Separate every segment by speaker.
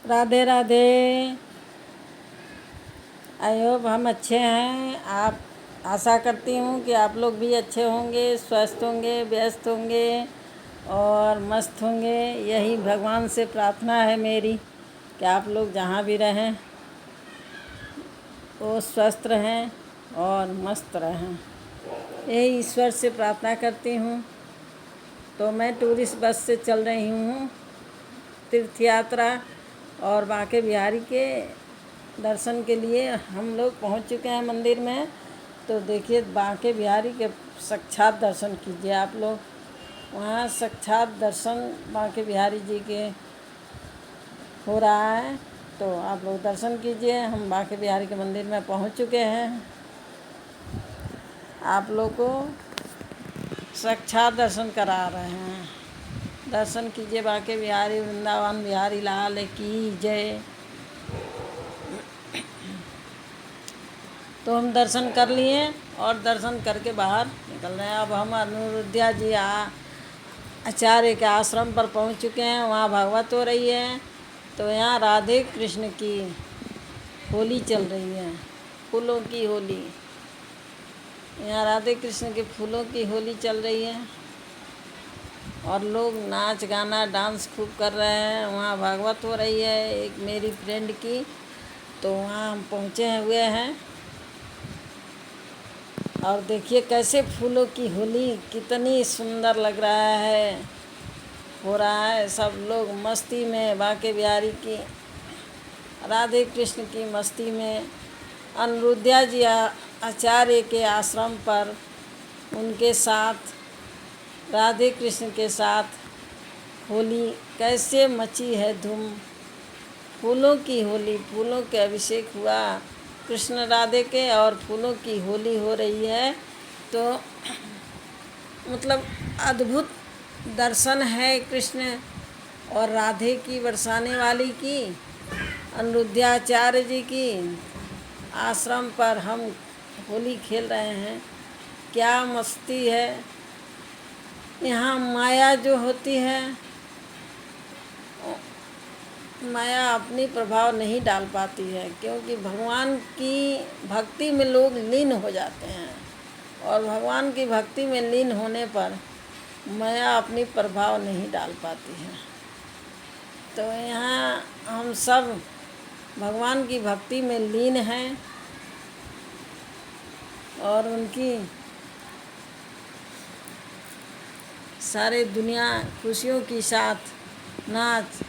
Speaker 1: Radhe Radhe. I hope हम अच्छे हैं। आप आशा करती हूँ कि आप लोग भी अच्छे होंगे, स्वस्थ होंगे, व्यस्त होंगे और मस्त होंगे। यही भगवान से प्रार्थना है मेरी कि आप लोग जहाँ भी रहें वो स्वस्थ रहें और मस्त रहें। यही ईश्वर से प्रार्थना करती हूँ। तो मैं टूरिस्ट बस से चल रही हूँ तीर्थ यात्रा, और बांके बिहारी के दर्शन के लिए हम लोग पहुँच चुके हैं मंदिर में। तो देखिए बांके बिहारी के साक्षात दर्शन कीजिए आप लोग। वहाँ साक्षात दर्शन बांके बिहारी जी के हो रहा है, तो आप लोग दर्शन कीजिए। हम बांके बिहारी के मंदिर में पहुँच चुके हैं। आप लोग को साक्षात दर्शन करा रहे हैं। दर्शन कीजिए। बांके बिहारी वृंदावन बिहारी लाल की जय। तो हम दर्शन कर लिए और दर्शन करके बाहर निकल रहे हैं। अब हम अनिरुद्धा जी आचार्य के आश्रम पर पहुंच चुके हैं। वहाँ भागवत हो रही है। तो यहाँ राधे कृष्ण की होली चल रही है, फूलों की होली। यहाँ राधे कृष्ण के फूलों की होली चल रही है और लोग नाच गाना डांस खूब कर रहे हैं। वहाँ भागवत हो रही है एक मेरी फ्रेंड की। तो वहाँ हम पहुँचे हुए हैं और देखिए कैसे फूलों की होली कितनी सुंदर लग रहा है, हो रहा है। सब लोग मस्ती में बांके बिहारी की राधे कृष्ण की मस्ती में। अनिरुद्धा जी आचार्य के आश्रम पर उनके साथ राधे कृष्ण के साथ होली कैसे मची है धूम। फूलों की होली, फूलों के अभिषेक हुआ कृष्ण राधे के और फूलों की होली हो रही है। तो मतलब अद्भुत दर्शन है कृष्ण और राधे की बरसाने वाली की। अनिरुद्धाचार्य जी की आश्रम पर हम होली खेल रहे हैं। क्या मस्ती है यहाँ। माया जो होती है, माया अपनी प्रभाव नहीं डाल पाती है, क्योंकि भगवान की भक्ति में लोग लीन हो जाते हैं और भगवान की भक्ति में लीन होने पर माया अपनी प्रभाव नहीं डाल पाती है। तो यहाँ हम सब भगवान की भक्ति में लीन हैं और उनकी सारे दुनिया खुशियों के साथ नाच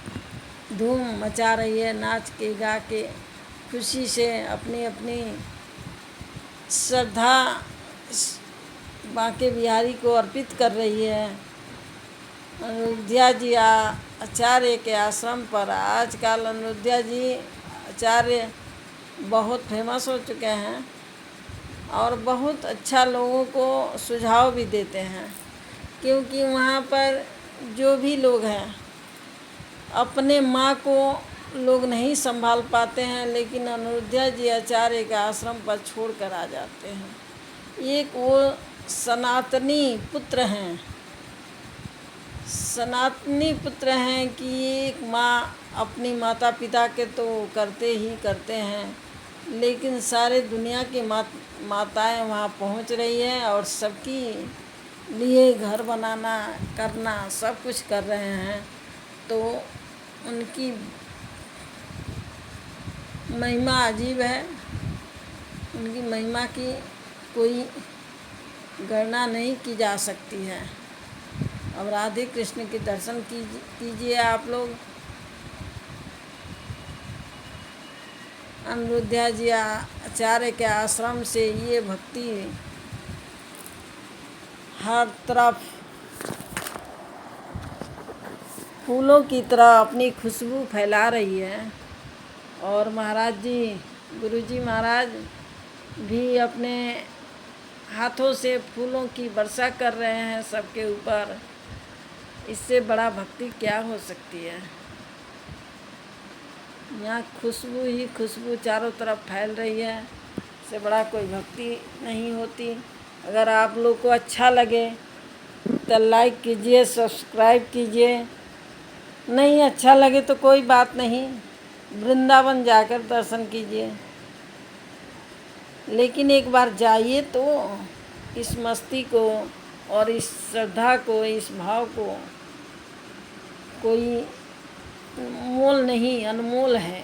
Speaker 1: धूम मचा रही है। नाच के गा के खुशी से अपनी अपनी श्रद्धा बांके बिहारी को अर्पित कर रही है। अनिरुद्धा जी आचार्य के आश्रम पर आजकल अनिरुद्धा जी आचार्य बहुत फेमस हो चुके हैं और बहुत अच्छा लोगों को सुझाव भी देते हैं, क्योंकि वहाँ पर जो भी लोग हैं अपने माँ को लोग नहीं संभाल पाते हैं, लेकिन अनिरुद्धा जी आचार्य के आश्रम पर छोड़ कर आ जाते हैं। एक वो सनातनी पुत्र हैं, सनातनी पुत्र हैं कि एक माँ अपनी माता पिता के तो करते ही करते हैं, लेकिन सारे दुनिया की माताएं वहाँ पहुँच रही हैं और सबकी लिए घर बनाना करना सब कुछ कर रहे हैं। तो उनकी महिमा अजीब है। उनकी महिमा की कोई गणना नहीं की जा सकती है। अब राधे कृष्ण के दर्शन कीजिए आप लोग। अनिरुद्धा जी आचार्य के आश्रम से ये भक्ति हर तरफ फूलों की तरह अपनी खुशबू फैला रही है। और महाराज जी, गुरुजी महाराज भी अपने हाथों से फूलों की वर्षा कर रहे हैं सबके ऊपर। इससे बड़ा भक्ति क्या हो सकती है। यहाँ खुशबू ही खुशबू चारों तरफ फैल रही है, इससे बड़ा कोई भक्ति नहीं होती। अगर आप लोग को अच्छा लगे तो लाइक कीजिए, सब्सक्राइब कीजिए। नहीं अच्छा लगे तो कोई बात नहीं, वृंदावन जाकर दर्शन कीजिए, लेकिन एक बार जाइए तो इस मस्ती को और इस श्रद्धा को, इस भाव को कोई मोल नहीं, अनमोल है।